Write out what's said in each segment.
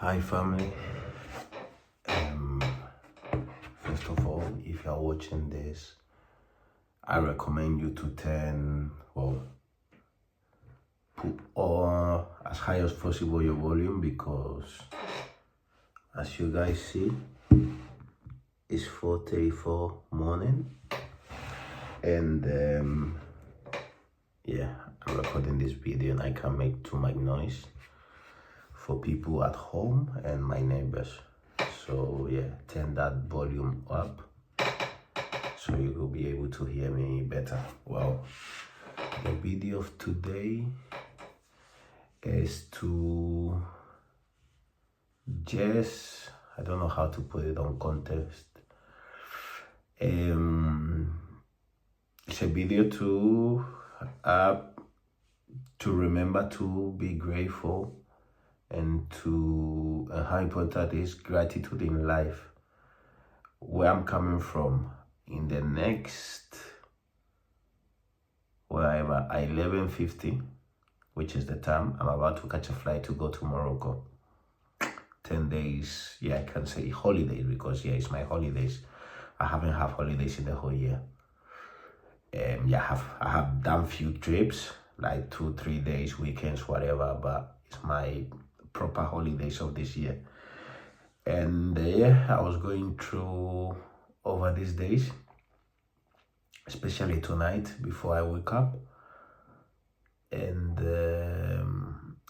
Hi family. Um, First of all, if you are watching this, I recommend you to put all as high as possible your volume, because as you guys see, it's 4:34 morning, and I'm recording this video and I can make too much noise for people at home and my neighbors. So turn that volume up so you will be able to hear me better. Well, the video of today is to I don't know how to put it on context. It's a video to remember to be grateful and how important is gratitude in life. Where I'm coming from, in the next 11:50, which is the time I'm about to catch a flight to go to Morocco. 10 days, I can say holidays, because it's my holidays. I haven't had holidays in the whole year. I have done few trips, like 2-3 days, weekends, whatever, but it's my proper holidays of this year. And I was going through over these days, especially tonight before I wake up, and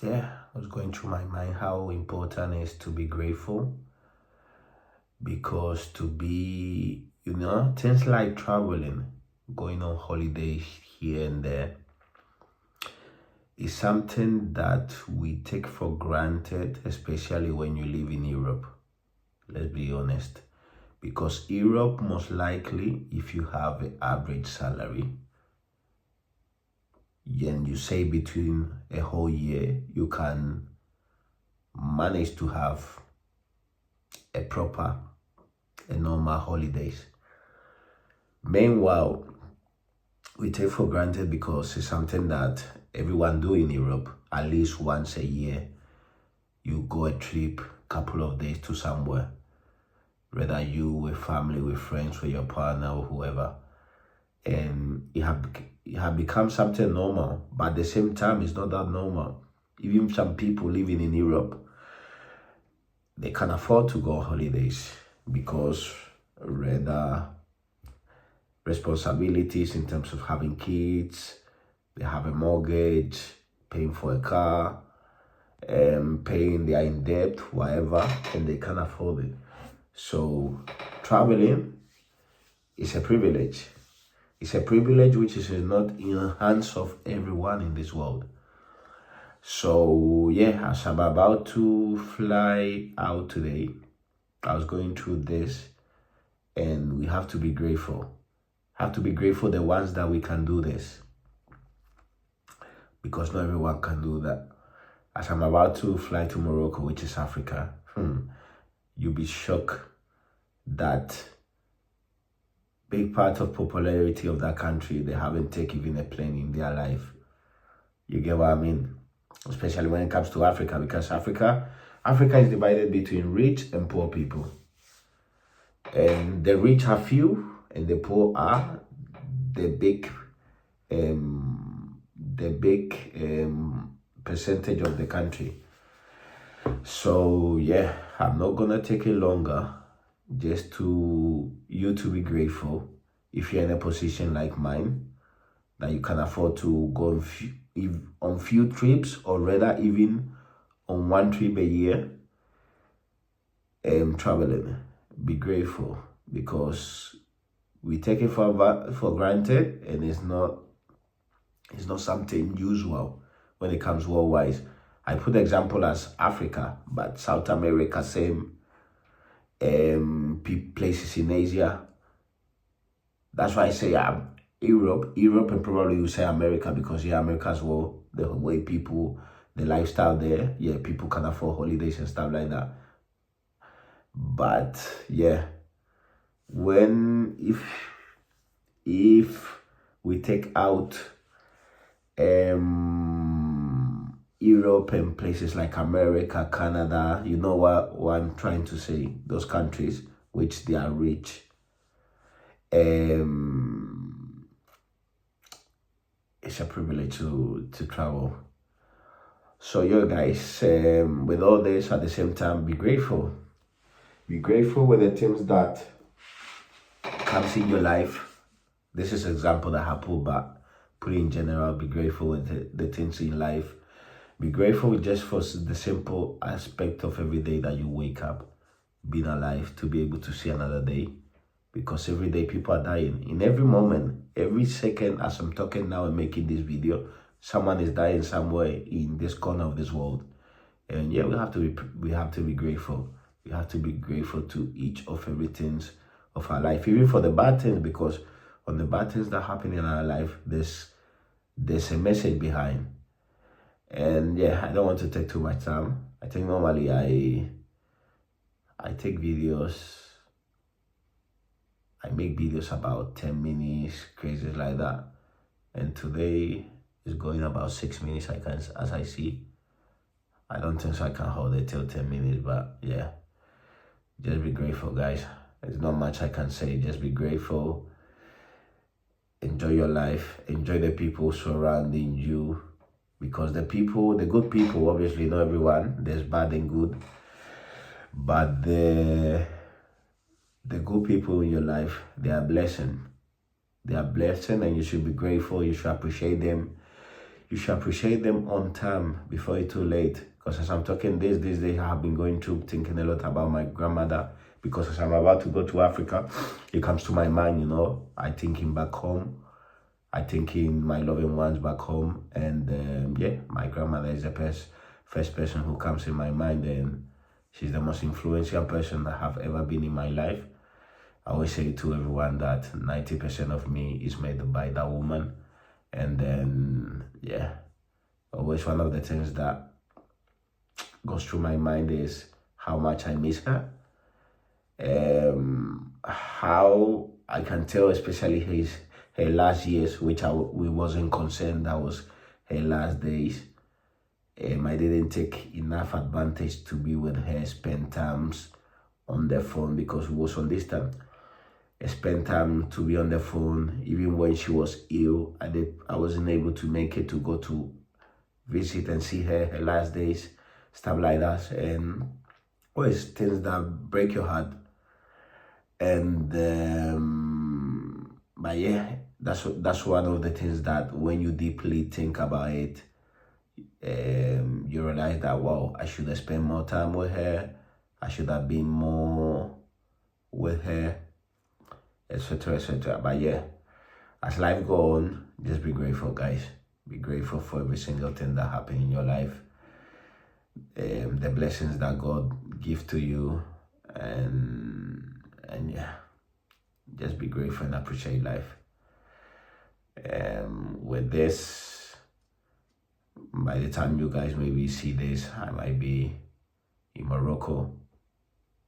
I was going through my mind how important it is to be grateful, because to be, things like traveling, going on holidays here and there, is something that we take for granted, especially when you live in Europe. Let's be honest. Because Europe, most likely, if you have an average salary, and you say between a whole year, you can manage to have a normal holidays. Meanwhile, we take for granted because it's something that everyone do in Europe. At least once a year, you go a trip, couple of days to somewhere, whether you with family, with friends, with your partner, or whoever. And it have become something normal, but at the same time, it's not that normal. Even some people living in Europe, they can afford to go on holidays because rather responsibilities in terms of having kids, they have a mortgage, paying for a car, paying, they are in debt, whatever, and they can afford it. So traveling is a privilege. It's a privilege which is not in the hands of everyone in this world. So as I'm about to fly out today, I was going through this, and we have to be grateful. Have to be grateful the ones that we can do this, because not everyone can do that. As I'm about to fly to Morocco, which is Africa, you'll be shocked that big part of popularity of that country, they haven't taken even a plane in their life. You get what I mean? Especially when it comes to Africa, because Africa is divided between rich and poor people. And the rich are few, and the poor are the big percentage of the country. So I'm not gonna take it longer, just to be grateful. If you're in a position like mine, that you can afford to go on few trips, or rather even on one trip a year, traveling, be grateful, because we take it for granted, and it's not something usual when it comes worldwide. I put the example as Africa, but South America, same. Places in Asia. That's why I say Europe, and probably you say America, because America as well, the way people, the lifestyle there, people can afford holidays and stuff like that. But if we take out Europe and places like America, Canada, you know what I'm trying to say, those countries which they are rich. It's a privilege to travel. So yeah, guys, with all this, at the same time, be grateful. Be grateful with the things that comes in your life. This is an example that I put, but put in general, be grateful with the things in life. Be grateful just for the simple aspect of every day that you wake up, being alive, to be able to see another day. Because every day people are dying. In every moment, every second, as I'm talking now and making this video, someone is dying somewhere in this corner of this world. And yeah, we have to be grateful. We have to be grateful to each of everything of our life, even for the bad things, because on the bad things that happen in our life, there's a message behind. And yeah, I don't want to take too much time. I think normally I take videos. I make videos about 10 minutes, crazy like that. And today is going about 6 minutes, as I see. I don't think so I can hold it till 10 minutes, but yeah. Just be grateful, guys. There's not much I can say. Just be grateful. Enjoy your life. Enjoy the people surrounding you. Because the good people, obviously not everyone. There's bad and good. But the good people in your life, they are blessing. They are blessing, and you should be grateful. You should appreciate them. You should appreciate them on time before it's too late. Because as I'm talking these days, I have been going through thinking a lot about my grandmother. Because as I'm about to go to Africa, it comes to my mind, I thinking back home. I thinking my loving ones back home. And yeah, my grandmother is the first person who comes in my mind. And she's the most influential person that have ever been in my life. I always say to everyone that 90% of me is made by that woman. And then, yeah, always one of the things that goes through my mind is how much I miss her. How I can tell, especially her last years, which we wasn't concerned, that was her last days. I didn't take enough advantage to be with her, spend times on the phone because we was on distance. I spent time to be on the phone. Even when she was ill, I wasn't able to make it to go to visit and see her last days, stuff like that. And always things that break your heart. And but yeah, that's one of the things that when you deeply think about it, you realize that, wow, I should have spent more time with her. I should have been more with her, etc., etc. But yeah, as life goes on, just be grateful, guys. Be grateful for every single thing that happened in your life, the blessings that God gives to you, and yeah, just be grateful and appreciate life. With this, by the time you guys maybe see this, I might be in Morocco.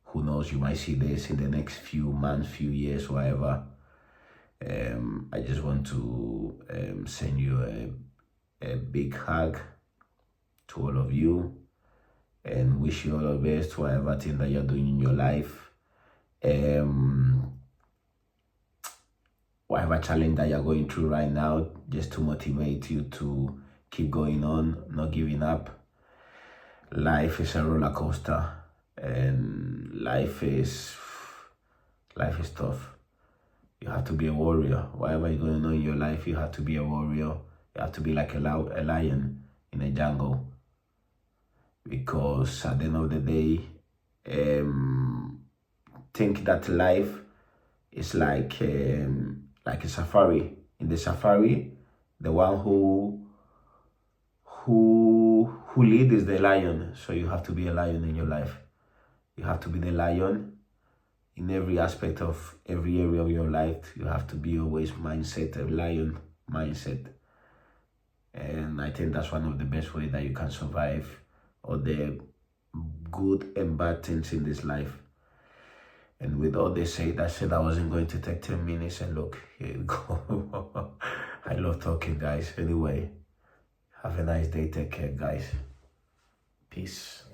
Who knows, you might see this in the next few months, few years, whatever. I just want to send you a big hug to all of you and wish you all the best, whatever thing that you're doing in your life. Whatever challenge that you're going through right now, just to motivate you to keep going on, not giving up. Life is a roller coaster, and life is tough. You have to be a warrior. Whatever you're going on in your life, you have to be a warrior. You have to be like a lion in a jungle. Because at the end of the day, think that life is like a safari. In the safari, the one who leads is the lion. So you have to be a lion in your life. You have to be the lion in every aspect of every area of your life. You have to be always a lion mindset. And I think that's one of the best ways that you can survive all the good and bad things in this life. And with all this said, I said I wasn't going to take 10 minutes, and look, here you go. I love talking, guys. Anyway, have a nice day. Take care, guys. Peace.